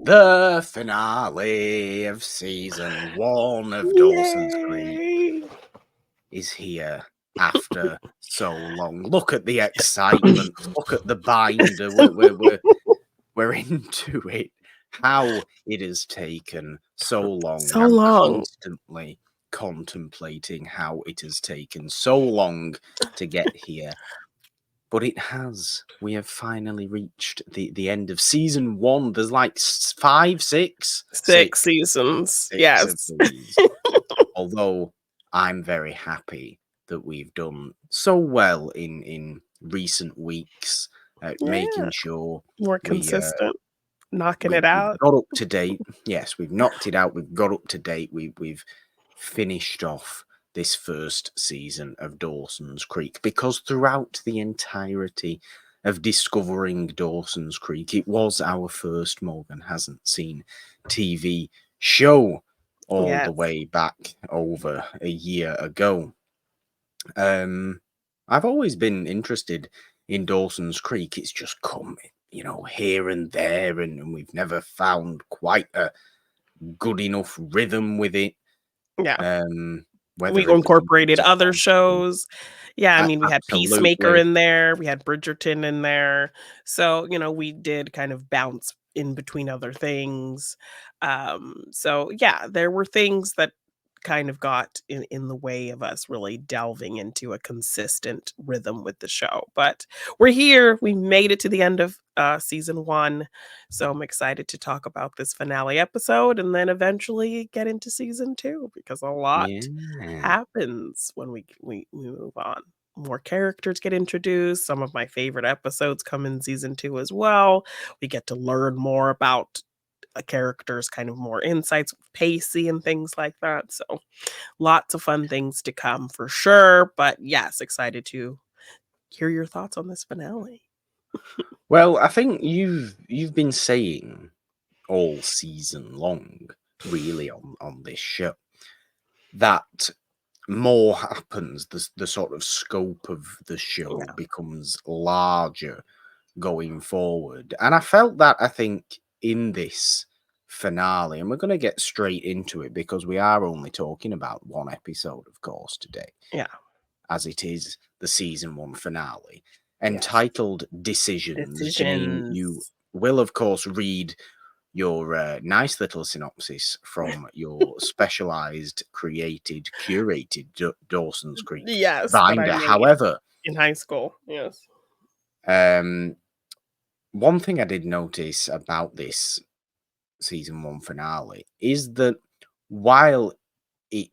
The finale of season 1 of Dawson's Creek Yay! is here after so long. Look at the excitement. Look at the binder. We're into it. How it has taken so long. So I'm long. constantly contemplating how it has taken so long to get here. But it has. We have finally reached the end of season 1. There's like 5, 6? 6 seasons. 6 of Yes. these. Although I'm very happy that we've done so well in recent weeks at making sure More we consistent. Knocking we've it out. got up to date. Yes, we've knocked it out. We've got up to date. We've finished off this first season of Dawson's Creek, because throughout the entirety of discovering Dawson's Creek, it was our first Morgan Hasn't Seen TV show all the Yes. way back over a year ago. I've always been interested in Dawson's Creek. It's just come, here and there, and we've never found quite a good enough rhythm with it. Yeah. Whether We it was incorporated other shows. Yeah, I mean, we had Peacemaker absolutely, in there, we had Bridgerton in there. So, we did kind of bounce in between other things. So yeah, there were things that kind of got in the way of us really delving into a consistent rhythm with the show. But we're here. We made it to the end of season 1. So I'm excited to talk about this finale episode and then eventually get into season 2, because a lot yeah. happens when we move on. More characters get introduced. Some of my favorite episodes come in season 2 as well. We get to learn more about a character's kind of more insights with Pacey and things like that. So lots of fun things to come for sure. But yes, excited to hear your thoughts on this finale. Well, I think you've been saying all season long, really, on this show, that more happens, the sort of scope of the show Yeah. becomes larger going forward. And I felt that, I think, in this finale, and we're going to get straight into it because we are only talking about one episode, of course, today, Yeah. as it is the season 1 finale, Yes. entitled Decisions. Janine, you Decisions. will, of course, read your nice little synopsis from your specialized, created, curated Dawson's Creek Yes, that I binder. made However, in high school. Yes. one thing I did notice about this season 1 finale is that while it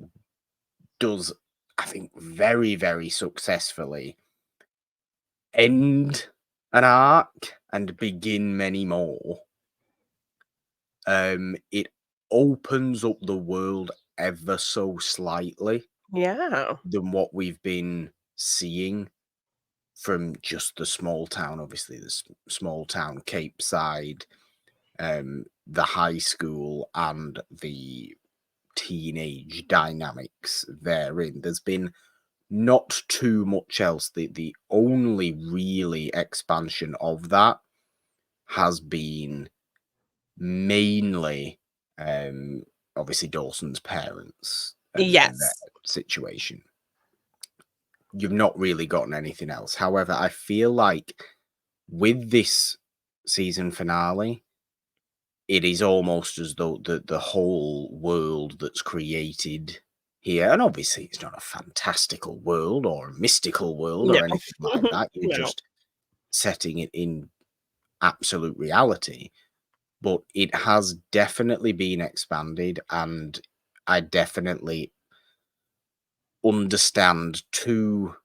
does, I think, very, very successfully end an arc and begin many more, it opens up the world ever so slightly Yeah. than what we've been seeing from just the small town. Obviously, the small town Cape Side, the high school, and the teenage dynamics therein. There's been not too much else. The only really expansion of that has been mainly, obviously, Dawson's parents and their Yes. situation. You've not really gotten anything else. However, I feel like with this season finale, it is almost as though the whole world that's created here, and obviously it's not a fantastical world or a mystical world No. or anything like that. You're No. just setting it in absolute reality. But it has definitely been expanded, and I definitely understand 2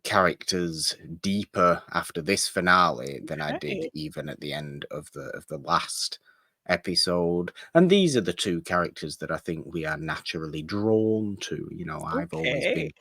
characters deeper after this finale than I did Okay. even at the end of the last episode. And these are the 2 characters that I think we are naturally drawn to. I've always Okay. been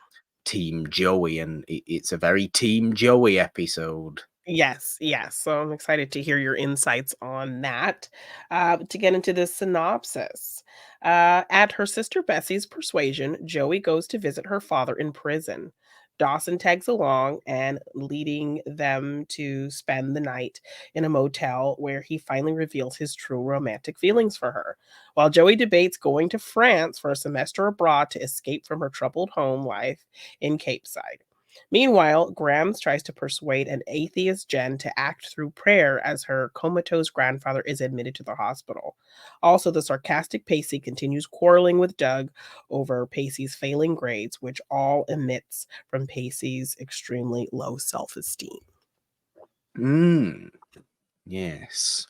Team Joey, and it's a very Team Joey episode. Yes, yes. So I'm excited to hear your insights on that. To get into the synopsis, at her sister Bessie's persuasion, Joey goes to visit her father in prison. Dawson tags along and leading them to spend the night in a motel where he finally reveals his true romantic feelings for her. While Joey debates going to France for a semester abroad to escape from her troubled home life in Cape Side. Meanwhile, Grams tries to persuade an atheist Jen to act through prayer as her comatose grandfather is admitted to the hospital. Also, the sarcastic Pacey continues quarreling with Doug over Pacey's failing grades, which all emits from Pacey's extremely low self esteem. Mm, yes.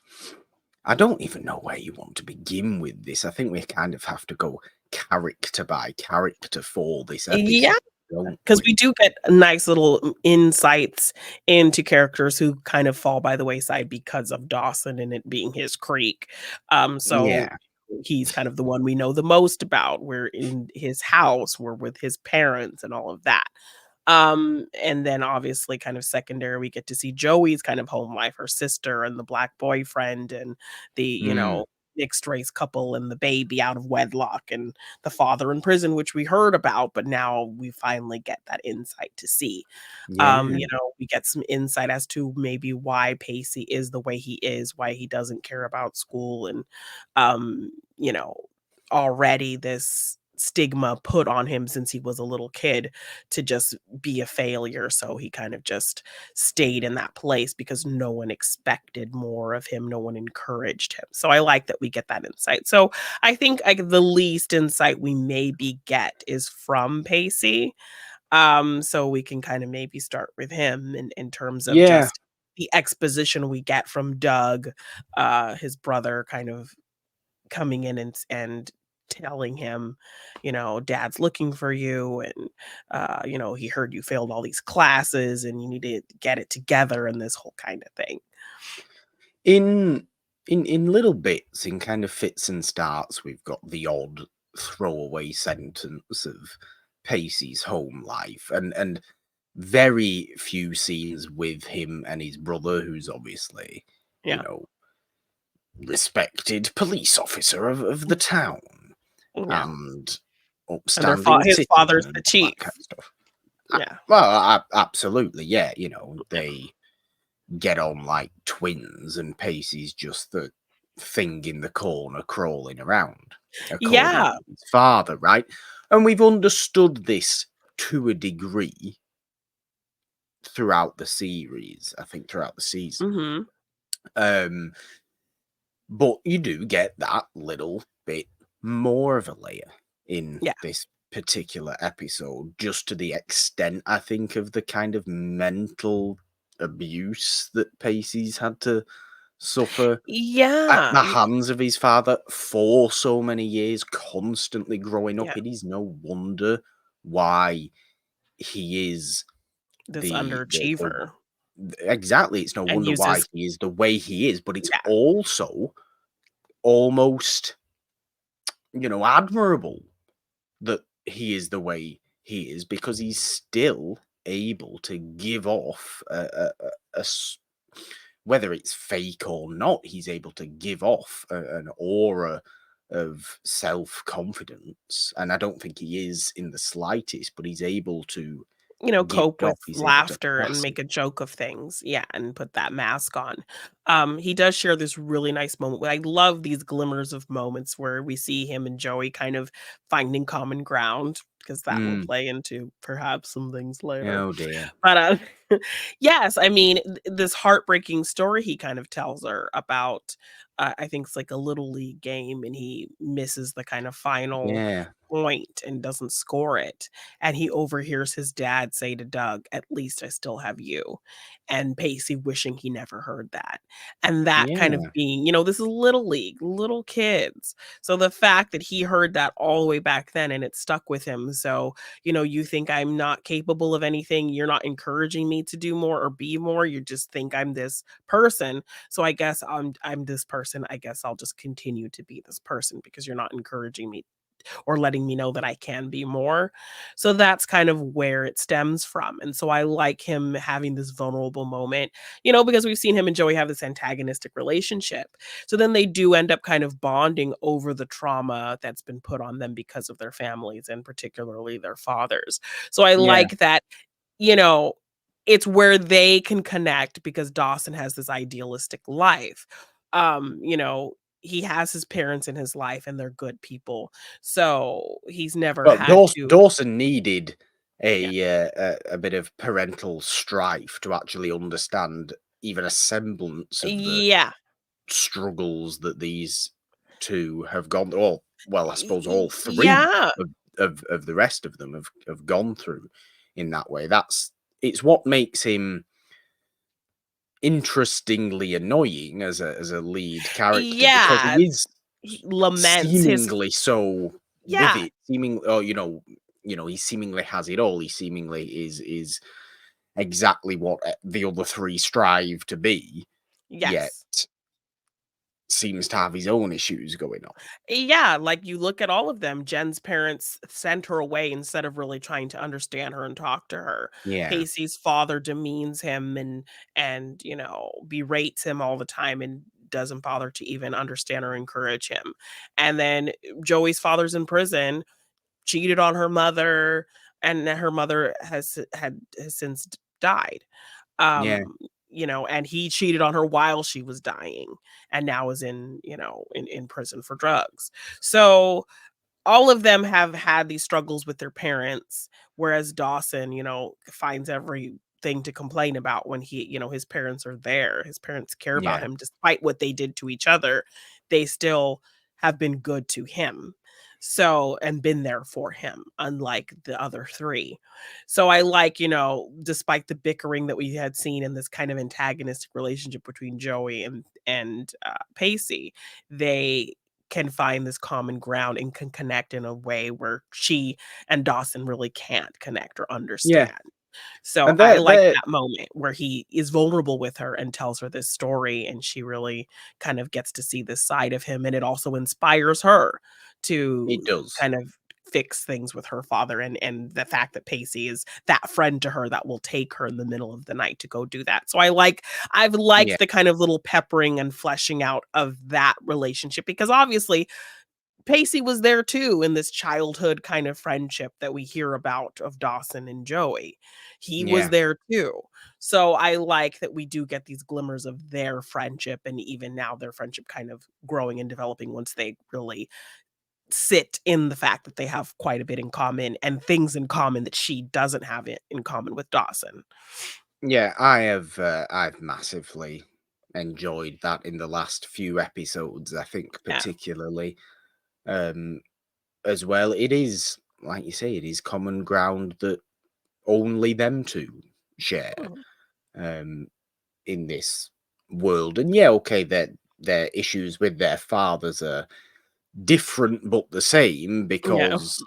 I don't even know where you want to begin with this. I think we kind of have to go character by character for this Yeah, episode, don't because we we? do get nice little insights into characters who kind of fall by the wayside because of Dawson and it being his creek. So Yeah. he's kind of the one we know the most about. We're in his house, we're with his parents and all of that. And then obviously kind of secondary, we get to see Joey's kind of home life, her sister and the black boyfriend and the, Mm, mixed race couple and the baby out of wedlock and the father in prison, which we heard about, but now we finally get that insight to see. yeah. We get some insight as to maybe why Pacey is the way he is, why he doesn't care about school and um, you know, already this stigma put on him since he was a little kid to just be a failure. So he kind of just stayed in that place because no one expected more of him. No one encouraged him. So I like that we get that insight. So I think like the least insight we maybe get is from Pacey. So we can kind of maybe start with him in terms of Yeah. just the exposition we get from Doug, his brother kind of coming in and telling him, "Dad's looking for you, and, he heard you failed all these classes, and you need to get it together," and this whole kinda thing. In in little bits, in kind of fits and starts, we've got the odd throwaway sentence of Pacey's home life and very few scenes with him and his brother, who's obviously, you Yeah. know, respected police officer of the town Yeah. and And their upstanding his citizen father's and the all that chief. kind of stuff. Yeah. Absolutely, yeah, Yeah. they get on like twins, and Pacey's just the thing in the corner crawling around, according Yeah. to his father, right? And we've understood this to a degree throughout the series, I think throughout the season. Mhm. Um, but you do get that little bit more of a layer in Yeah. this particular episode, just to the extent, I think, of the kind of mental abuse that Pacey's had to suffer at Yeah. the hands of his father for so many years, constantly growing Yeah. up. It is no wonder why he is This the underachiever exactly. It's no and wonder why uses he is the way he is, but it's yeah. also almost, admirable that he is the way he is because he's still able to give off whether it's fake or not, he's able to give off an aura of self confidence. And I don't think he is in the slightest, but he's able to give Cope it off. with He's able to laughter and pass make it. a joke of things. Yeah, and put that mask on. He does share this really nice moment. I love these glimmers of moments where we see him and Joey kind of finding common ground because that will Mm. play into perhaps some things later. Oh dear. But, yes, I mean, this heartbreaking story he kind of tells her about, I think it's like a little league game, and he misses the kind of final Yeah. point and doesn't score it, and he overhears his dad say to Doug, "At least I still have you," and Pacey wishing he never heard that, and that kind of Yeah. being this is little league, little kids, so the fact that he heard that all the way back then and it stuck with him, so you think I'm not capable of anything. You're not encouraging me to do more or be more. You just think I'm this person. So I guess I'm this person. I guess I'll just continue to be this person because you're not encouraging me or letting me know that I can be more. So that's kind of where it stems from. And so I like him having this vulnerable moment, because we've seen him and Joey have this antagonistic relationship. So then they do end up kind of bonding over the trauma that's been put on them because of their families and particularly their fathers. So I Yeah. like that you know, it's where they can connect because Dawson has this idealistic life. You know, he has his parents in his life and they're good people. So he's never Well, had to. Dawson needed Yeah. a bit of parental strife to actually understand even a semblance of the Yeah. struggles that these 2 have gone or well, I suppose all 3 Yeah. of the rest of them have gone through in that way. It's what makes him interestingly annoying as a lead character because Yeah. he is He laments his. seemingly so with Yeah. it, seeming oh, he seemingly has it all. He seemingly is exactly what the other 3 strive to be, yet Yes. seems to have his own issues going on. Yeah, like, you look at all of them, Jen's parents sent her away instead of really trying to understand her and talk to her. Yeah, Pacey's father demeans him and, berates him all the time and doesn't bother to even understand or encourage him. And then Joey's father's in prison, cheated on her mother, and her mother has since died. yeah, Um, and he cheated on her while she was dying and now is in prison for drugs. So all of them have had these struggles with their parents, whereas Dawson, finds everything to complain about when his parents are there. His parents care about yeah, him despite what they did to each other. They still have been good to him. So, and been there for him, unlike the other three. So I like, despite the bickering that we had seen in this kind of antagonistic relationship between Joey and Pacey, they can find this common ground and can connect in a way where she and Dawson really can't connect or yeah, understand. So and I like they're that moment where he is vulnerable with her and tells her this story, and she really kind of gets to see this side of him, and it also inspires her it to does. kind of fix things with her father and the fact that Pacey is that friend to her that will take her in the middle of the night to go do that. So I've Yeah, liked the kind of little peppering and fleshing out of that relationship because obviously Pacey was there too in this childhood kind of friendship that we hear about of Dawson and Joey. He was yeah, there too. So I like that we do get these glimmers of their friendship and even now their friendship kind of growing and developing once they really sit in the fact that they have quite a bit in common and things in common that she doesn't have it in common with Dawson. yeah. I've massively enjoyed that in the last few episodes. I think Yeah. particularly um, as well. It is like you say, it is common ground that only them 2 share Mhm. um, in this world. And yeah, okay, their issues with their fathers are different but the same Yeah. because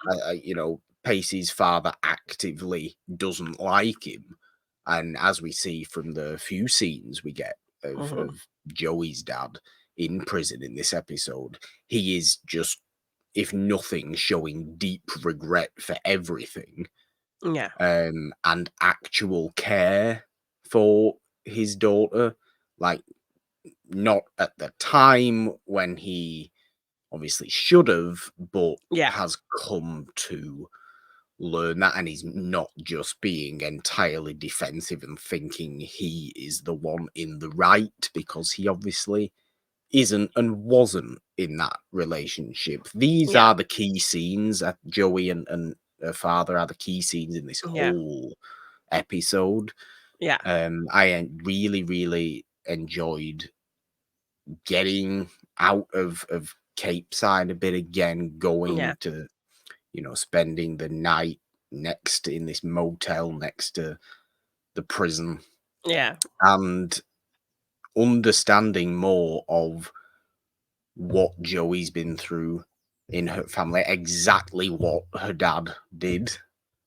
Pacey's father actively doesn't like him, and as we see from the few scenes we get Mhm. of Joey's dad in prison in this episode, he is just, if nothing, showing deep regret for everything, Yeah. and actual care for his daughter. Like, not at the time when he obviously should have, but Yeah. has come to learn that, and he's not just being entirely defensive and thinking he is the one in the right because he obviously isn't and wasn't in that relationship. These Yeah. are the key scenes. Joey and her father are the key scenes in this Yeah. whole episode. Yeah. Really, really enjoyed getting out of Cape Side a bit again, Yeah. going to, spending the night in this motel next to the prison Yeah. and understanding more of what Joey's been through in her family, exactly what her dad did.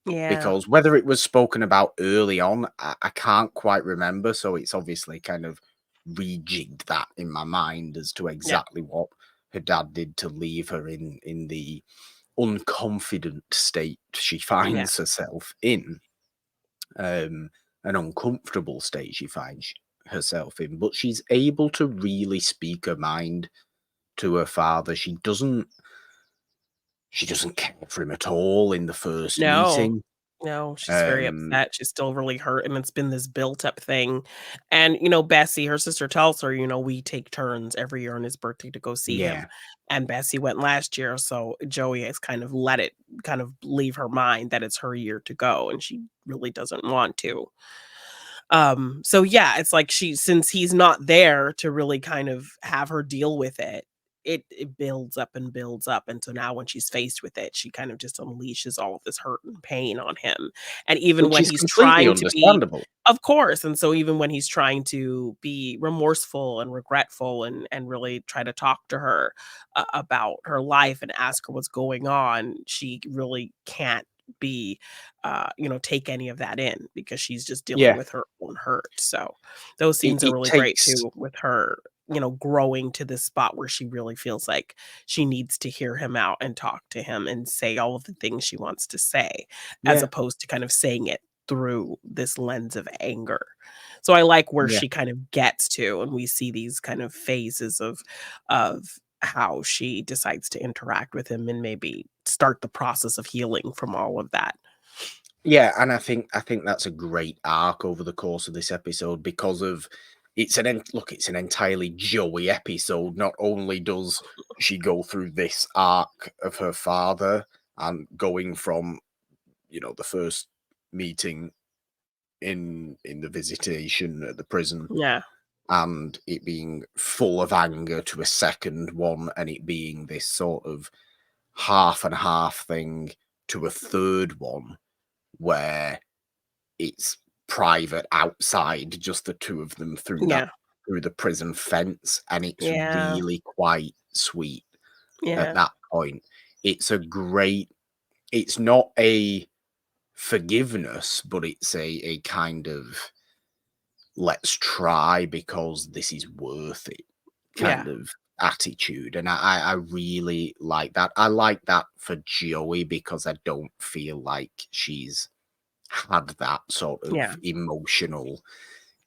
Yeah. Because whether it was spoken about early on, I can't quite remember. So it's obviously kind of rejigged that in my mind as to Yeah. exactly what her dad did to leave her in the unconfident state she Yeah. finds herself in, um, an uncomfortable state she finds herself in. But she's able to really speak her mind to her father. She doesn't care for him at all in the first No. meeting. No, she's very Um, upset, she's still really hurt, and it's been this built up thing, and, Bessie, her sister tells her, "We take turns every year on his birthday to go see him," yeah, and Bessie went last year, so Joey has kind of let it kind of leave her mind that it's her year to go, and she really doesn't want to. So yeah, it's like since he's not there to really kind of have her deal with it, it builds up and builds up, and so now when she's faced with it, she kind of just unleashes all of this hurt and pain on him, and even which when is he's completely trying to be understandable. of course, and so even when he's trying to be remorseful and regretful and really try to talk to her about her life and ask her what's going on, she really can't be take any of that in because she's just dealing Yeah, with her own hurt. So those it scenes are it really great takes too with her, growing to this spot where she really feels like she needs to hear him out and talk to him and say all of the things she wants to say, as yeah, opposed to kind of saying it through this lens of anger. So I like where yeah. she kind of gets to, and we see these kind of phases of how she decides to interact with him and maybe start the process of healing from all of that. Yeah, and I think that's a great arc over the course of this episode because of it's an entirely Joey episode. Not only does she go through this arc of her father and going from, the first meeting in the visitation at the prison Yeah, and it being full of anger to a second one and it being this sort of half and half thing to a third one where it's private outside, just the two of them yeah, through the prison fence, and it's yeah, really quite sweet at yeah, that point. It's a great it's not a forgiveness, but it's a kind of let's try because this is worth it yeah, kind of attitude. And I really like that. I like that for Joey because I don't feel like she's had that sort yeah, of emotional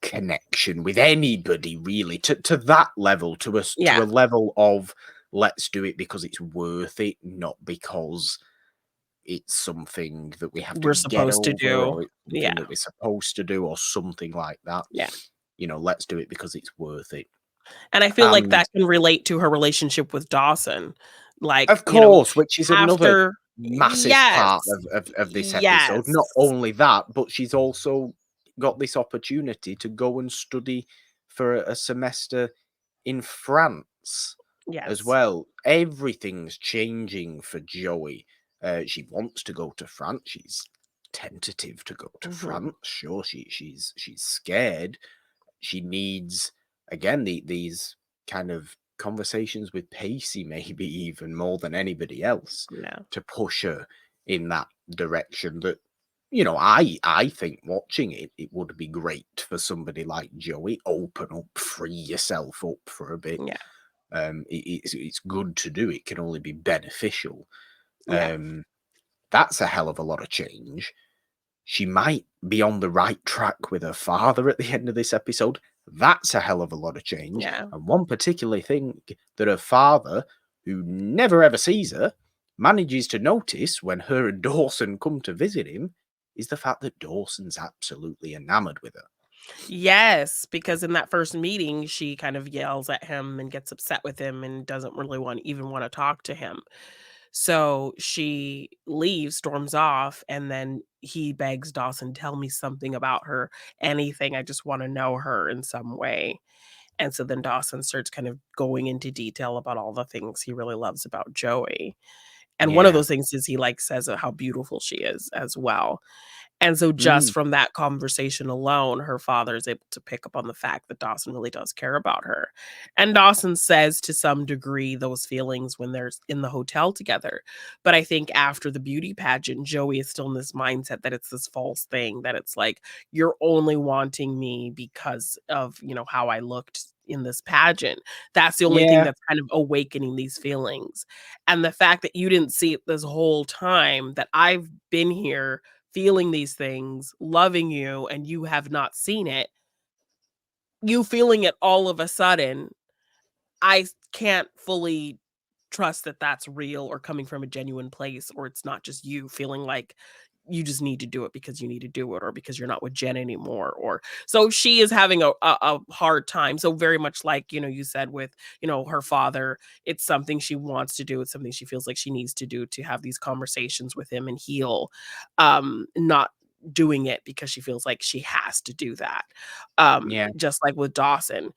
connection with anybody really to that level, to yeah. a level of let's do it because it's worth it, not because it's something that we have to We're get supposed to over do. or it's Yeah, something that we're supposed to do or something like that. yeah. Let's do it because it's worth it. And I feel like And that can relate to her relationship with Dawson. Like, of course, which is another after massive yes, part of this episode. yes, Not only that, but she's also got this opportunity to go and study for a semester in France as yes. well. Everything's changing for Joey. She wants to go to France. She's tentative to go to Mhm. France. Sure, she's scared. She needs again these kind of conversations with Pacey, maybe even more than anybody else, Yeah, to push her in that direction. That I think watching it would be great for somebody like Joey. Open up, free yourself up for a bit. yeah, It's good to do. It can only be beneficial. yeah, Um, that's a hell of a lot of change. She might be on the right track with her father at the end of this episode. That's a hell of a lot of change. yeah. And one particular thing that her father, who never ever sees her, manages to notice when her and Dawson come to visit him is the fact that Dawson's absolutely enamored with her. Yes, because in that first meeting, she kind of yells at him and gets upset with him and doesn't really even wanna talk to him. So she leaves, storms off, and then he begs Dawson, "Tell me something about her, anything, I just wanna know her in some way." And so then Dawson starts kind of going into detail about all the things he really loves about Joey. And one of Yeah. those things is he, like, says how beautiful she is as well. And so just Mm, from that conversation alone, her father is able to pick up on the fact that Dawson really does care about her. And Dawson says to some degree those feelings when they're in the hotel together. But I think after the beauty pageant, Joey is still in this mindset that it's this false thing, that it's like, you're only wanting me because of, how I looked in this pageant. That's the only thing yeah. that's kind of awakening these feelings. And the fact that you didn't see it this whole time, that I've been here feeling these things, loving you, and you have not seen it, you feeling it all of a sudden, can't fully trust that that's real or coming from a genuine place, or it's not just you feeling like you just need to do it because you need to do it, or because you're not with Jen anymore, or so she is having a hard time. So very much like, you said with, her father, it's something she wants to do. It's something she feels like she needs to do to have these conversations with him and heal. Not doing it because she feels like she has to do that. Yeah. Just like with Dawson,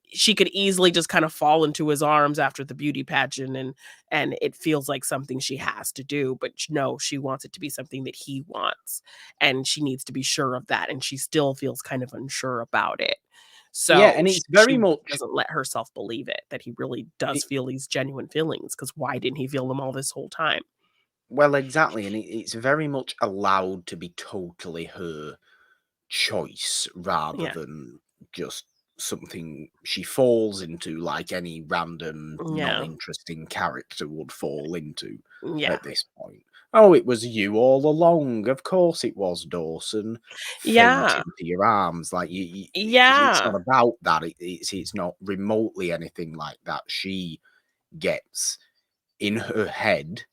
she could easily just kind of fall into his arms after the beauty pageant, and it feels like something she has to do, but no, she wants it to be something that he wants, and she needs to be sure of that, and she still feels kind of unsure about it. Yeah, So and sh it's very she much doesn't let herself believe it, that he really does it, feel these genuine feelings. Because why didn't he feel them all this whole time? well, exactly, and it's very much allowed to be totally her choice rather Yeah, than just something she falls into like any random yeah, non-interesting character would fall into yeah, at this point. Oh, it was you all along. Of course it was, Dawson. Faint yeah, into your arms. Like it's not yeah, about that. It's not remotely anything like that. She gets in her head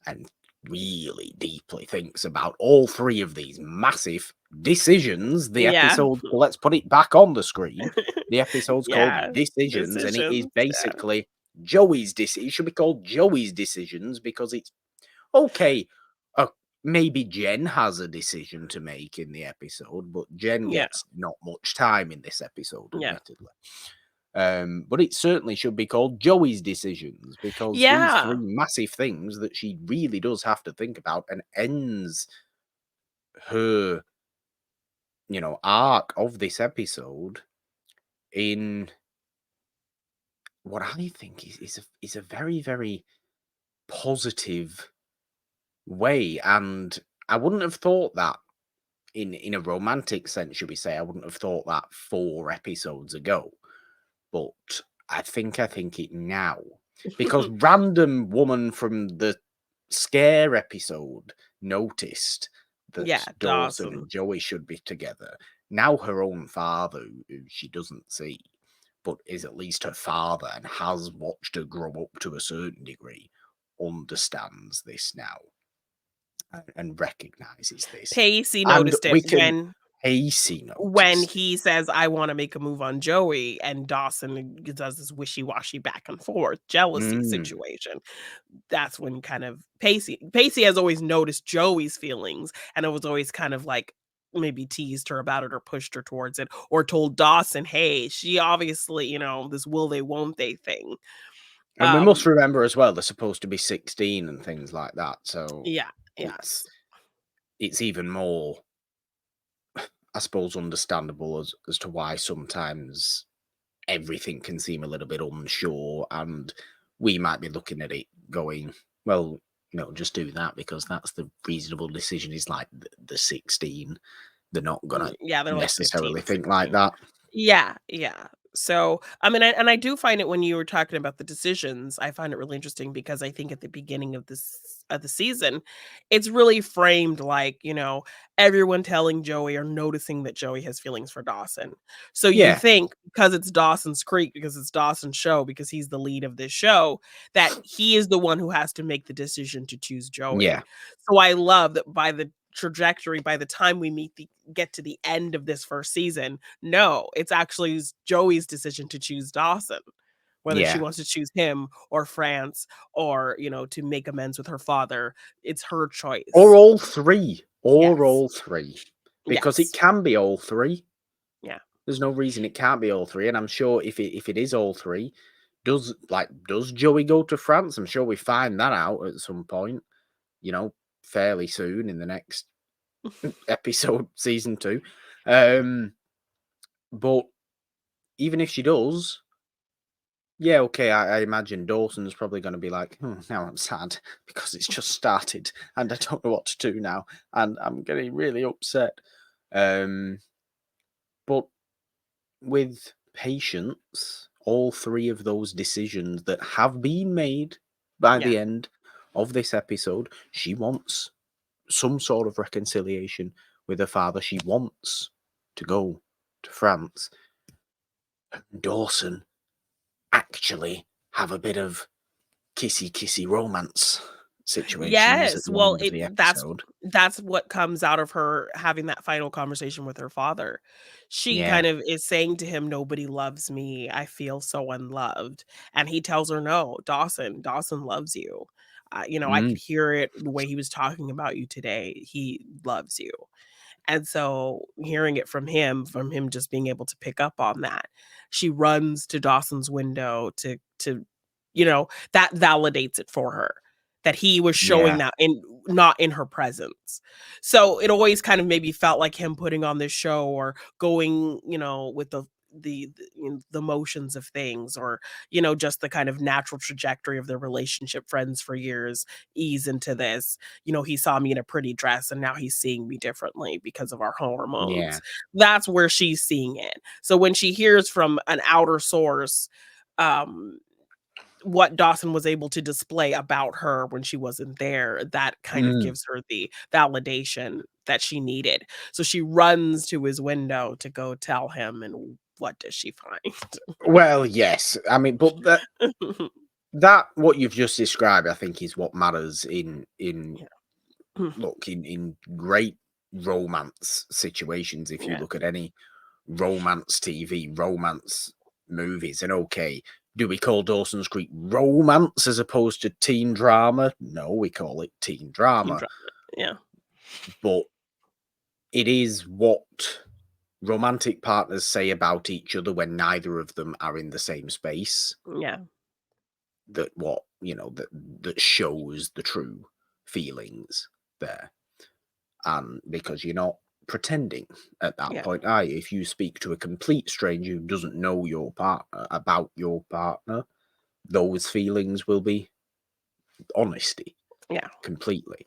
and really deeply thinks about all three of these massive decisions. The yeah, episode, well, let's put it back on the screen. The episode's called yeah, Decisions, and it is decisions, yeah, basically Joey's decision. It should be called Joey's Decisions because it's okay. Uh, maybe Jen has a decision to make in the episode, but Jen yeah, gets not much time in this episode, yeah, admittedly. But it certainly should be called Joey's decisions because these three yeah, massive things that she really does have to think about and ends her, arc of this episode in what I think is a very, very positive way. And I wouldn't have thought that in a romantic sense, should we say, I wouldn't have thought that 4 episodes ago. But I think it now because random woman from the scare episode noticed yeah, that Dawson Dawson. and Joey should be together. Now her own father, who she doesn't see, but is at least her father and has watched her grow up to a certain degree, understands this now and recognizes this. Pacey And noticed it we can when Pacey when noticed it. he says, "I wanna make a move on Joey," and Dawson does this wishy-washy back and forth jealousy Mm. situation. That's when kind of Pacey has always noticed Joey's feelings, and it was always kind of like maybe teased her about it or pushed her towards it or told Dawson, "Hey, she obviously, this will they, won't they thing." And we must Um, remember as well, they're supposed to be 16 and things like that. So yeah, it's yes. it's even more, I suppose, understandable as to why sometimes everything can seem a little bit unsure, and we might be looking at it going, well, just do that because that's the reasonable decision. Is like the 16. They're not gonna Yeah, they're like necessarily 15, think like 16. that. Yeah, yeah. So, I mean, I do find it when you were talking about the decisions, I find it really interesting because I think at the beginning of the season, it's really framed like, everyone telling Joey or noticing that Joey has feelings for Dawson. So you Yeah, think because it's Dawson's Creek, because it's Dawson's show, because he's the lead of this show, that he is the one who has to make the decision to choose yeah, Joey. So I love that by the trajectory, by the time we get to the end of this first season, no, it's actually Joey's decision to choose Dawson, whether she yeah. wants to choose him or France or, to make amends with her father. It's her Or choice. all three. Or Yes. all three. Because it Yes. can be all three. Yeah. There's no reason it can't be all three, and I'm sure if it is all three, does Joey go to France? I'm sure we find that out at some point, you know, fairly soon in the next episode, season 2. Um, but even if she does, yeah, okay, I imagine Dawson's probably going to be like, now I'm sad because it's just started and I don't know what to do now, and I'm getting really upset. Um, but with patience, all three of those decisions that have been made by Yeah. the end of this episode, she wants some sort of reconciliation with her father. She wants to go to France. Dawson actually have a bit of kissy kissy romance situations at Yes, the well, end of it the episode. that's what comes out of her having that final conversation with her father. She Yeah. kind of is saying to him, "Nobody loves me. I feel so unloved." And he tells her, "No, Dawson loves you. I Mm, could hear it the way he was talking about you today. He loves you." And so hearing it from him just being able to pick up on that, she runs to Dawson's window to that validates it for her that he was showing yeah. that in not in her presence. So it always kind of maybe felt like him putting on this show or going, with the motions of things or just the kind of natural trajectory of their relationship, friends for years, ease into this. He saw me in a pretty dress and now he's seeing me differently because of our Yeah. hormones. That's where she's seeing it. So when she hears from an outer source, um, what Dawson was able to display about her when she wasn't there, that kind of Mm. gives her the validation that she needed. So she runs to his window to go tell him, and what does she find? Well, yes. I mean, but that what you've just described, I think, is what matters in Yeah. look in great romance situations. If you Yeah. look at any romance TV, romance movies, and okay, do we call Dawson's Creek romance as opposed to teen drama? No, we call it teen Teen drama. drama. Yeah. But it is what romantic partners say about each other when neither of them are in the same space Yeah. that that shows the true feelings there. And because you're not pretending at that Yeah. point, are you? If you speak to a complete stranger who doesn't know your partner about your partner, those feelings will be honesty Yeah. completely.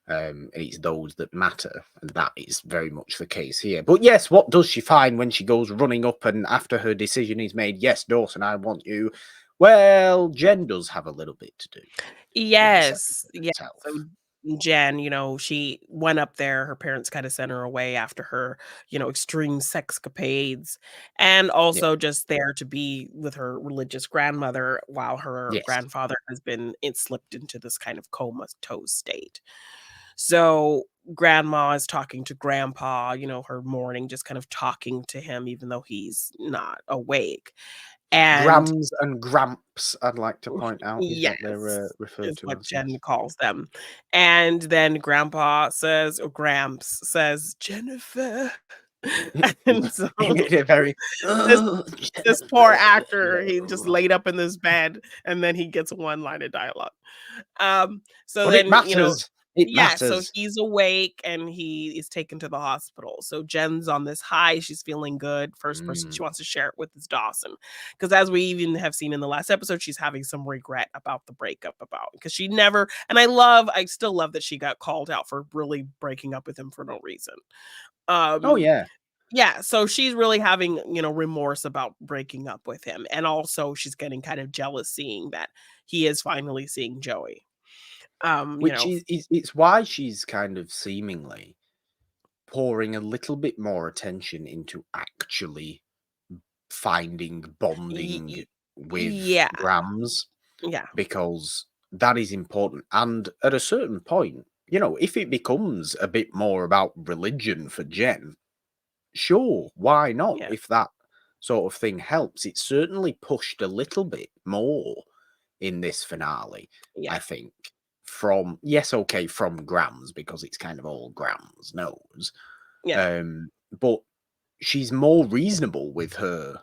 And it's those that matter, and that is very much the case here. But yes, what does she find when she goes running up and after her decision is made? Yes, Dawson, I want you. Well, Jen does have a little bit to do with this Yes. episode Yeah. So itself. Jen, she went up there. Her parents kind of sent her away after her, extreme sexcapades, and Yeah. also just there to be with her religious grandmother while her Yes. grandfather has been it slipped into this kind of comatose state. So grandma is talking to grandpa, her mourning, just kind of talking to him, even though he's not awake. And Grams and Gramps, I'd like to point out, is what they're yes, referred is to what as. Jen Yes. calls them. And then grandpa says or Gramps says, "Jennifer." And so They're very this this poor Jennifer. actor, he just laid up in this bed and then he gets one line of dialogue. So But it then, matters. It yeah, so matters. he's awake and he is taken to the hospital. So Jen's on this high, she's feeling good. First person Mm. she wants to share it with is Dawson. Because as we even have seen in the last episode, she's having some regret about the breakup about because she never and I still love that she got called out for really breaking up with him for no reason. Oh Um yeah. yeah, so she's really having, remorse about breaking up with him. And also she's getting kind of jealous seeing that he is finally seeing Joey. Um, you Which know, is it's why she's kind of seemingly pouring a little bit more attention into actually finding y- bonding y- with yeah, Grams, yeah, because that is important. And at a certain point, if it becomes a bit more about religion for Jen, sure, why not? yeah, If that sort of thing helps, it's certainly pushed a little bit more in this finale, yeah, I think. From yes, okay, from Grams, because it's kind of all Grams knows. yeah, Um, but she's more reasonable with her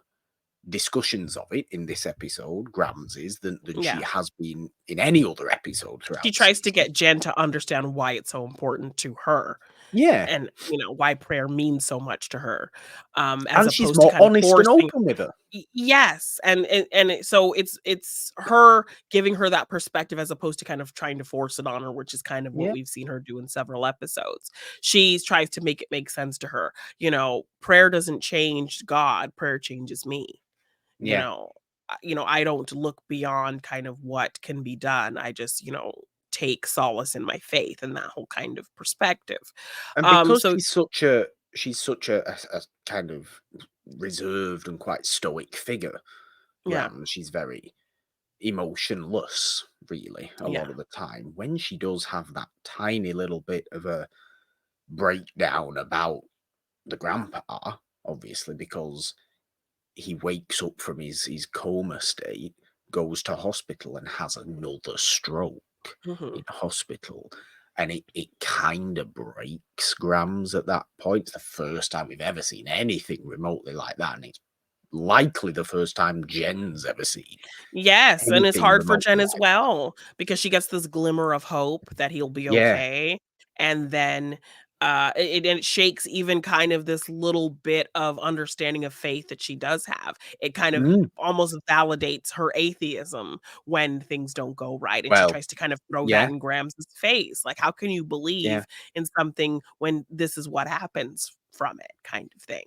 discussions of it in this episode, Grams is, than she yeah. has been in any other episode She throughout the tries to season. get Jen to understand why it's so important to her Yeah. and, why prayer means so much to her, as And she's opposed to more kind of honest and forcing. open with her. Yes, so it's her giving her that perspective as opposed to kind of trying to force it on her, which is kind of what Yeah. we've seen her do in several episodes. She tries to make it make sense to her. Prayer doesn't change God, prayer changes me. You Yeah. know, I don't look beyond kind of what can be done. I just, take solace in my faith and that whole kind of perspective. And because So she's such a kind of reserved and quite stoic figure, yeah, She's very emotionless, really, a Yeah. lot of the time. When she does have that tiny little bit of a breakdown about the grandpa, obviously, because he wakes up from his coma state, goes to hospital and has another stroke Mhm. in hospital. And it kind of breaks Grams at that point. It's the first time we've ever seen anything remotely like that. And it's likely the first time Jen's ever seen Yes, and it's anything hard for remotely Jen as like that. well because she gets this glimmer of hope that he'll be Yeah. okay, and then, it shakes even kind of this little bit of understanding of faith that she does have. It kind of Mm, almost validates her atheism when things don't go right, and she well, tries to kind of throw that yeah, in Graham's face, like, "How can you yeah. believe in something when this is what happens from it?" kind of thing.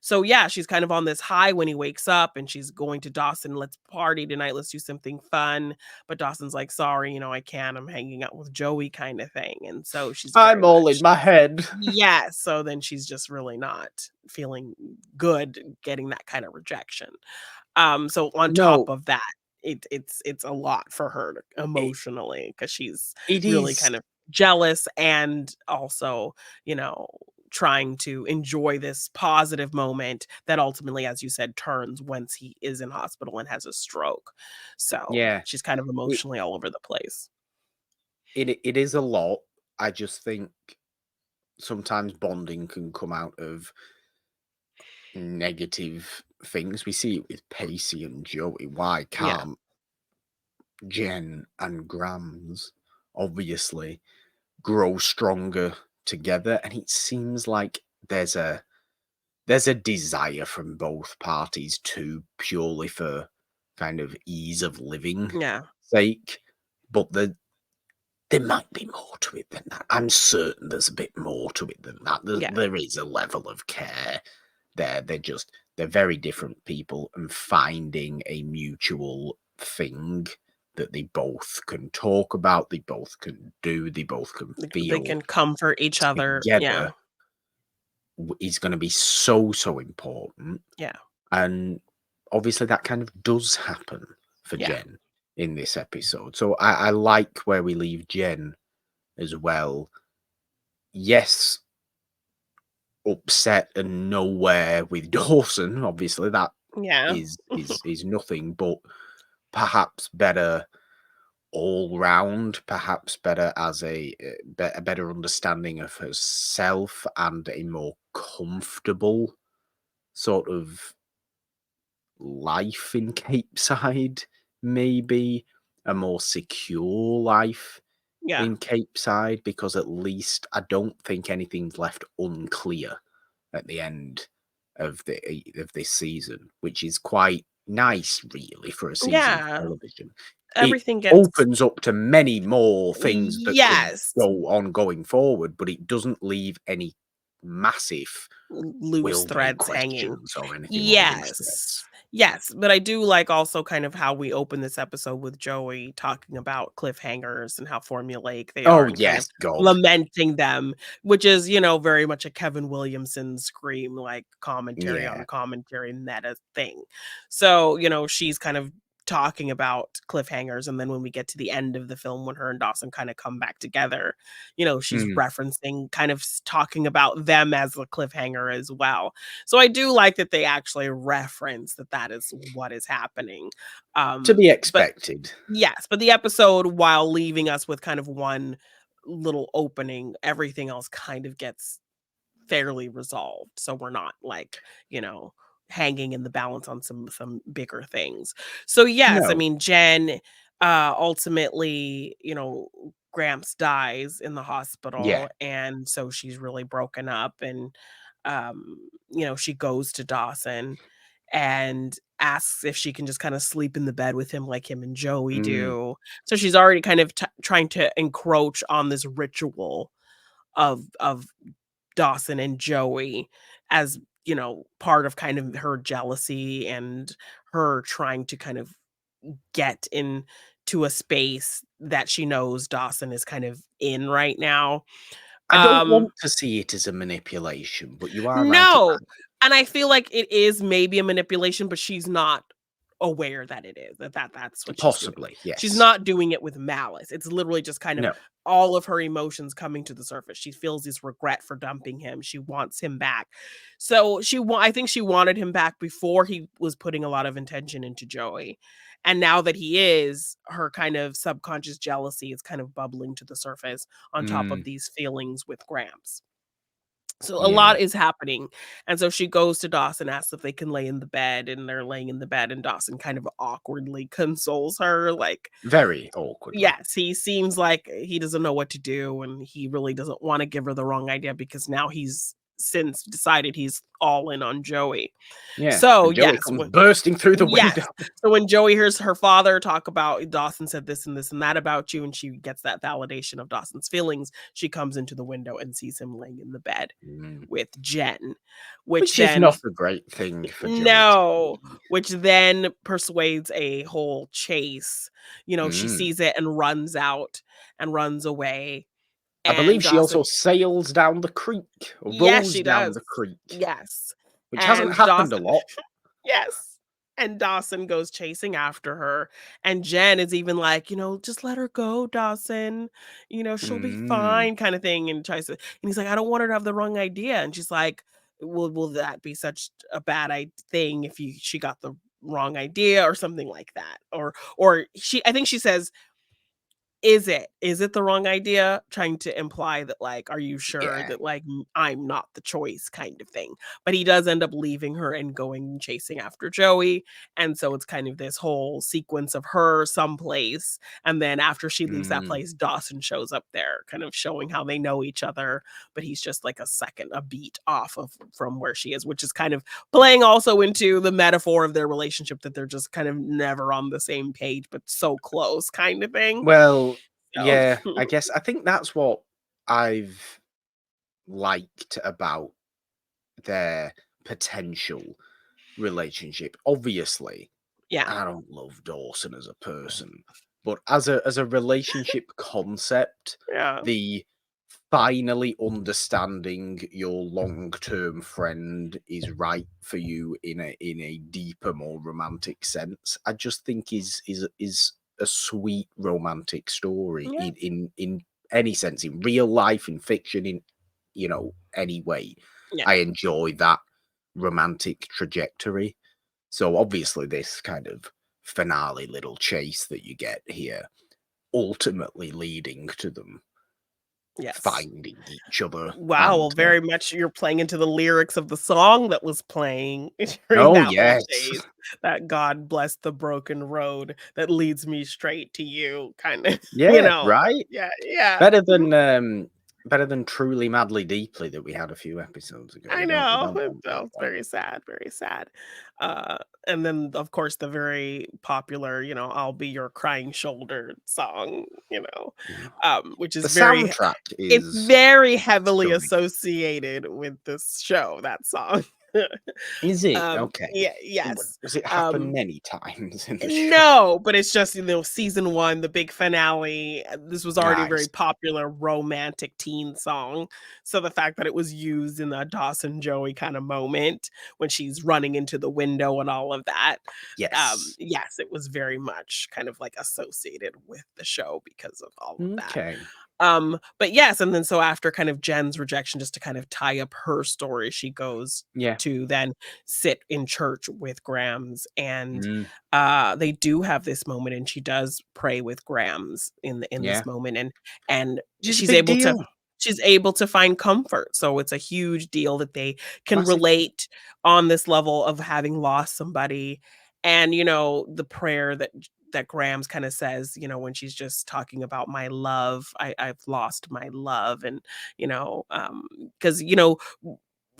So yeah, she's kind of on this high when he wakes up and she's going to Dawson, let's party tonight, let's do something fun. But Dawson's like, sorry, I can't. I'm hanging out with Joey kind of thing. And so she's very I'm all in much my head. yeah, so then she's just really not feeling good getting that kind of rejection. So on top No, of that, it's a lot for her it emotionally because she's it really is. kind of jealous and also, you know, trying to enjoy this positive moment that ultimately, as you said, turns once he is in hospital and has a stroke. So Yeah. she's kind of It emotionally all over the place. it is a lot. I just think sometimes bonding can come out of negative things. We see it with Pacey and Joey. Why Yeah. can't Jen and Grams obviously grow stronger together? And it seems like there's a there's a desire from both parties to purely for kind of ease of living Yeah. sake. But there might be more to it than that. I'm certain there's a bit more to it than that. Yeah. There is a level of care there. They're very different people, and finding a mutual thing that they both can talk about, they both can do, they both can They feel can comfort each other. together Yeah. is going to be so important. Yeah. And obviously, that kind of does happen for Yeah. Jen in this episode. So I like where we leave Jen as well. Yes, upset and nowhere with Dawson. Obviously, that Yeah. is nothing, but perhaps better all round. Perhaps better as a better understanding of herself and a more comfortable sort of life in Cape Side. Maybe a more secure life Yeah. in Cape Side, because at least I don't think anything's left unclear at the end of this season, which is quite nice, really, for a season of Yeah. television. It Everything gets opens up to many more things that could yes. go on going forward, but it doesn't leave any massive Loose will they threads hanging. questions or anything or loose threads. Yes. Yes, but I do like also kind of how we open this episode with Joey talking about cliffhangers and how formulaic they are Oh and kind of yes, God, lamenting them, which is, very much a Kevin Williamson Scream, like, commentary on yeah. commentary meta thing. So, she's kind of talking about cliffhangers, and then when we get to the end of the film, when her and Dawson kinda come back together, she's Mm, referencing kind of talking about them as a cliffhanger as well. So I do like that they actually reference that that is what is happening. to be But expected. yes, but the episode, while leaving us with kind of one little opening, everything else kind of gets fairly resolved. So we're not like, hanging in the balance on some bigger things. So yes, I No. mean Jen ultimately, Gramps dies in the Yeah. hospital and so she's really broken up and she goes to Dawson and asks if she can just kind of sleep in the bed with him like him and Joey Mm. do. So she's already kind of trying to encroach on this ritual of Dawson and Joey as, part of kind of her jealousy and her trying to kind of get into a space that she knows Dawson is kind of in right now. I don't Um, want to see it as a manipulation, but you are right no, about and I feel like it is maybe a manipulation, but she's not aware that it is, that's what she's doing. Possibly, She's yes. not doing it with malice. It's literally just kind of No. all of her emotions coming to the surface. She feels this regret for dumping him. She wants him back. So I think she wanted him back before he was putting a lot of intention into Joey. And now that he is, her kind of subconscious jealousy is kind of bubbling to the surface on top of Mm, these feelings with Gramps. So a yeah. lot is happening. And so she goes to Dawson, asks if they can lay in the bed, and they're laying in the bed, and Dawson kind of awkwardly consoles her. Like, Very awkwardly. yes, he seems like he doesn't know what to do, and he really doesn't want to give her the wrong idea because now he's since decided he's all in on Joey. Yeah, So, and Joey yes, comes bursting through the yes. window. So when Joey hears her father talk about Dawson said this and that about you, and she gets that validation of Dawson's feelings, she comes into the window and sees him laying in the bed Mm, with Jen, which which is then not a great thing for Joey to no, see. which then persuades a whole chase. She Mm. sees it and runs out and runs away. I And believe she Dawson, also sails down the creek, or yes, rows she down does. the creek, Yes. which hasn't And happened a Dawson, lot. yes. And Dawson goes chasing after her. And Jen is even like, just let her go, Dawson. She'll be Mm, fine, kind of thing. And he's like, I don't want her to have the wrong idea. And she's like, will that be such a bad thing if she got the wrong idea or something like that? I think she says, is it the wrong idea? Trying to imply that, like, are you sure yeah. that, like, I'm not the choice kind of thing. But he does end up leaving her and going and chasing after Joey. And so it's kind of this whole sequence of her someplace. And then after she leaves that Mm, place, Dawson shows up there, kind of showing how they know each other. But he's just like a beat off of from where she is, which is kind of playing also into the metaphor of their relationship that they're just kind of never on the same page, but so close kind of thing. well, So yeah, I think that's what I've liked about their potential relationship. Obviously, yeah. I don't love Dawson as a person, but as a relationship concept, Yeah. the finally understanding your long-term friend is right for you in a deeper, more romantic sense, I just think is a sweet romantic story Yeah. in any sense, in real life, in fiction, in any way. Yeah. I enjoy that romantic trajectory. So obviously, this kind of finale little chase that you get here, ultimately leading to them Yes. finding each other Wow, well, and, very much you're playing into the lyrics of the song that was playing during oh, that whole yes. chase, that "God bless the broken road that leads me straight to you," kinda, Yeah, right? yeah, yeah. Better Mhm. than, better than Truly Madly Deeply that we had a few episodes ago. I We know, don't want that that was one. very sad, very sad. Uh, and then, of course, the very popular, "I'll Be Your Crying Shoulder" song, No. which The is soundtrack it's is very heavily stunning. associated with this show, that song. Is it? Okay. Yeah, What yes. does it happen Um, many times in the show? no, but it's just, season 1, the big finale, this was already a I very see. popular romantic teen song, so the fact that it was used in a Dawson Joey kinda moment when she's running into the window and all of that, Yes. yes, it was very much kind of, like, associated with the show because of all of that. Okay. But yes, and then so after kind of Jen's rejection, just to kind of tie up her story, she goes Yeah. to then sit in church with Grams, and Mm. they do have this moment, and she does pray with Grams in Yeah. this moment, and Which is a she's big able to deal. she's able to find comfort. So it's a huge deal that they can Massive. relate on this level of having lost somebody. And the prayer that Grams kind of says, when she's just talking about my love, I've lost my love. And, because,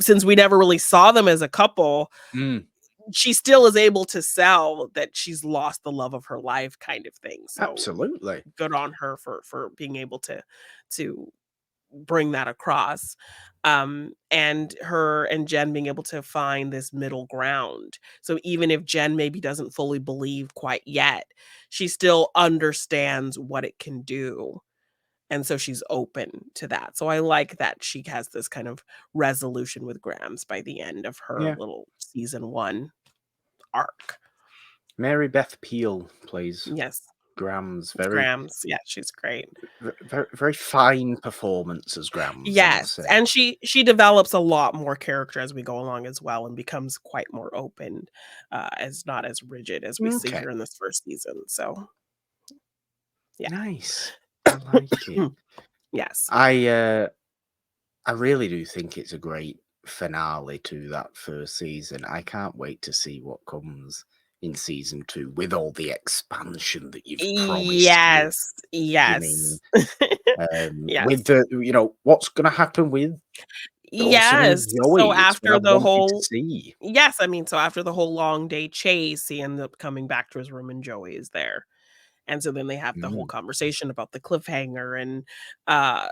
since we never really saw them as a couple, Mm. she still is able to sell that she's lost the love of her life kind of thing. So Absolutely. good on her for being able to bring that across. And her and Jen being able to find this middle ground. So even if Jen maybe doesn't fully believe quite yet, she still understands what it can do. And so she's open to that. So I like that she has this kind of resolution with Grams by the end of her Yeah. little season 1 arc. Mary Beth Peel plays Yes, Grams. it's Very, Grams. Yeah, she's great. very, very fine performance as Grams, I Yes, must say. and she develops a lot more character as we go along as well and becomes quite more open, as not as rigid as we see Okay, here in this 1st season, so, yeah. nice. I like it. Yes. I uh, I really do think it's a great finale to that 1st season. I can't wait to see what comes in season 2 with all the expansion that you've promised me, Yes, yes. Janine. With Yes. what's gonna happen with Dawson and Yes, so Joey? It's what after I've the wanted to whole see. yes, I mean, so after the whole long day chase, he ends up coming back to his room and Joey is there, and so then they have the whole Mm, conversation about the cliffhanger and, uh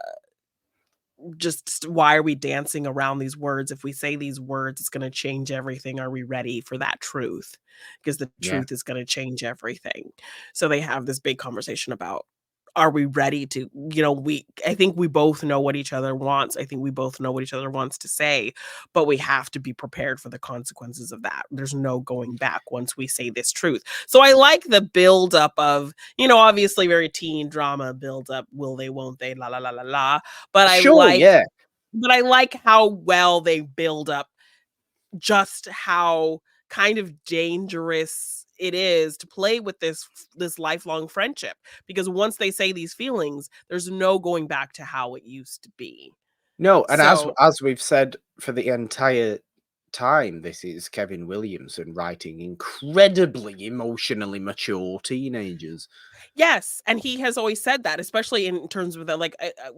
just why are we dancing around these words? If we say these words, it's going to change everything. Are we ready for that truth? Because the yeah. truth is going to change everything. So they have this big conversation about are we ready to, I think we both know what each other wants. I think we both know what each other wants to say, but we have to be prepared for the consequences of that. There's no going back once we say this truth. So I like the build up of, obviously very teen drama build up, will they, won't they, la la la la la. But I Sure, like yeah. but I like how well they build up just how kind of dangerous it is to play with this lifelong friendship, because once they say these feelings, there's no going back to how it used to be. No, and as So, as we've said for the entire time, this is Kevin Williamson writing incredibly emotionally mature teenagers. yes, and he has always said that, especially in terms of the like,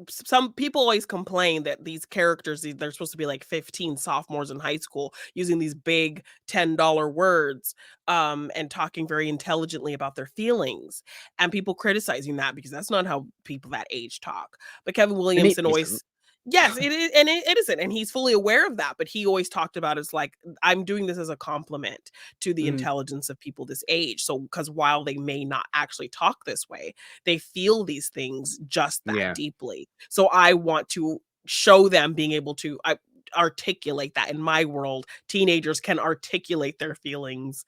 some people always complain that these characters, they're supposed to be like 15 sophomores in high school using these big $10 words, and talking very intelligently about their feelings, and people criticizing that because that's not how people that age talk. But Kevin And it Williamson isn't. always yes, it is, and it isn't, and he's fully aware of that. But he always talked about it as like, I'm doing this as a compliment to the Mm, intelligence of people this age. So, because while they may not actually talk this way, they feel these things just that yeah, deeply. So, I want to show them being able to articulate that. In my world, teenagers can articulate their feelings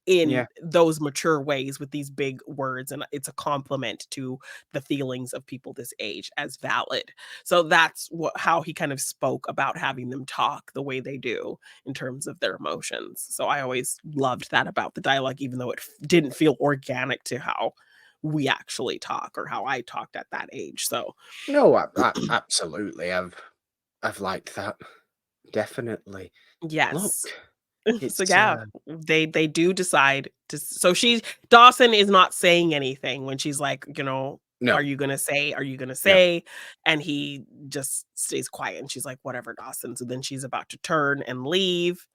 in yeah. those mature ways with these big words, and it's a compliment to the feelings of people this age as valid. So that's how he kind of spoke about having them talk the way they do in terms of their emotions. So I always loved that about the dialogue, even though it didn't feel organic to how we actually talk or how I talked at that age. So No, absolutely. I've liked that. Definitely. yes. Look, So it's yeah, they do decide to so she Dawson is not saying anything when she's like, no, "Are you gonna say? Are you gonna no. say?" And he just stays quiet and she's like, "Whatever, Dawson." So then she's about to turn and leave,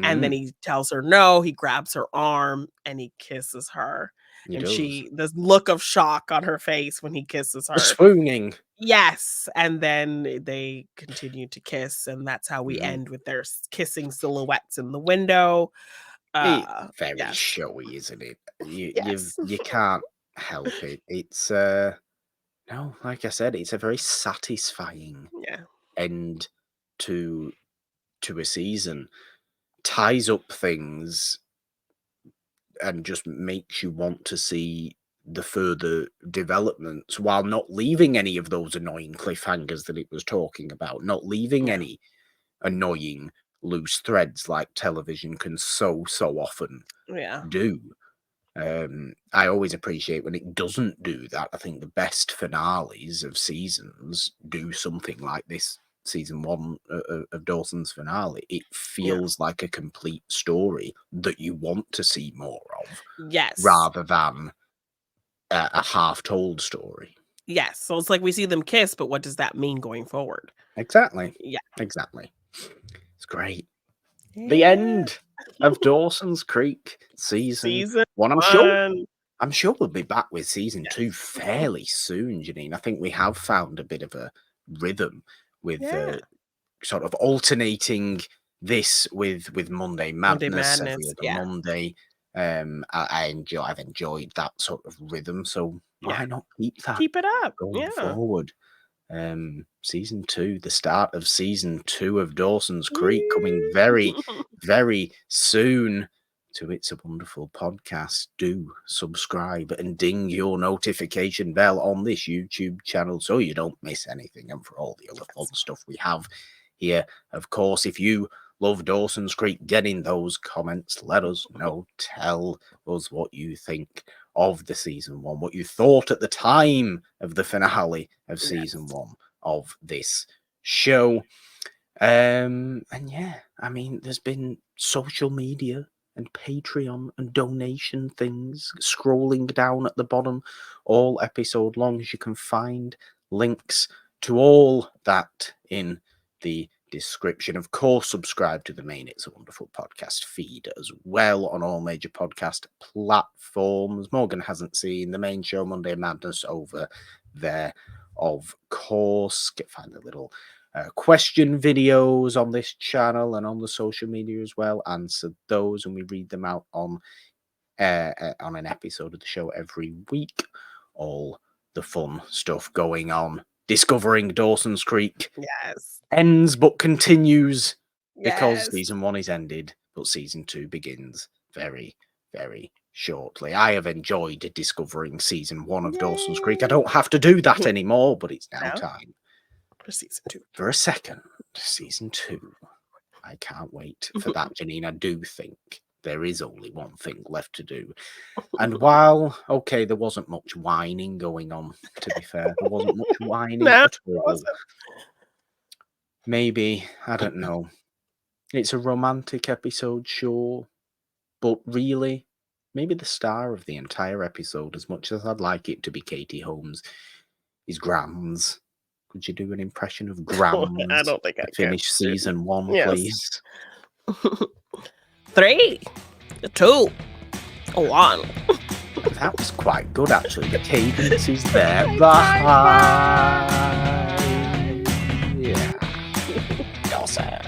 and then Mm, he tells her no, he grabs her arm and he kisses her. he And does. she the look of shock on her face when he kisses The her. swooning. Yes, and then they continue to kiss, and that's how we Mm. end with their kissing silhouettes in the window. It's very Yes. showy, isn't it? Yes. You can't help it. It's no, like I said, it's a very satisfying Yeah. end to a season. Ties up things and just makes you want to see the further developments while not leaving any of those annoying cliffhangers that it was talking about, not leaving Yeah. any annoying loose threads like television can so often Yeah. do. I always appreciate when it doesn't do that. I think the best finales of seasons do something like this season one of Dawson's finale. It Yeah. feels like a complete story that you want to see more of Yes. rather than a half-told story. Yes. So it's like we see them kiss, but what does that mean going forward? Exactly. Yeah. Exactly. It's great. The Yeah. end of Dawson's Creek season Season one. 1. I'm sure we'll be back with season two Yes. fairly soon, Janine. I think we have found a bit of a rhythm with Yeah. sort of alternating this with Monday Monday Madness every Madness. other Yeah. Monday. I've enjoyed that sort of rhythm, so Yeah. why not keep that Keep it up. going Yeah. forward? Season two, the start of season two of Dawson's Creek coming Woo. very, very soon. to It's a Wonderful Podcast, do subscribe and ding your notification bell on this YouTube channel so you don't miss anything, and for all the other fun stuff we have here. Of course, if you love Dawson's Creek, get in those comments, let us know, tell us what you think of the season 1, what you thought at the time of the finale of season 1 of this show. And yeah, I mean, there's been social media and Patreon and donation things scrolling down at the bottom all episode long. As you can find links to all that in the description. Of course, subscribe to the main It's a Wonderful Podcast feed as well on all major podcast platforms. Morgan hasn't seen the main show, Monday Madness, over there, of course. Find the little question videos on this channel and on the social media as well. Answer those and we read them out on an episode of the show every week. All the fun stuff going on. Discovering Dawson's Creek ends but continues because season 1 is ended, but season 2 begins very, very shortly. I have enjoyed discovering season 1 of Dawson's Creek. I don't have to do that anymore, but it's now time for season 2. For a second, season 2. I can't wait for that, Janine. I do think there is only one thing left to do. And while, okay, there wasn't much whining going on, to be fair. There wasn't much whining at all. Maybe, I don't know. It's a romantic episode, sure. But really, maybe the star of the entire episode, as much as I'd like it to be Katie Holmes, is Grams. Could you do an impression of Grams? I don't think I can. Finish season 1, please. 3, 2, 1. That was quite good, actually. The cadence is there. Bye. Yeah. Dawson.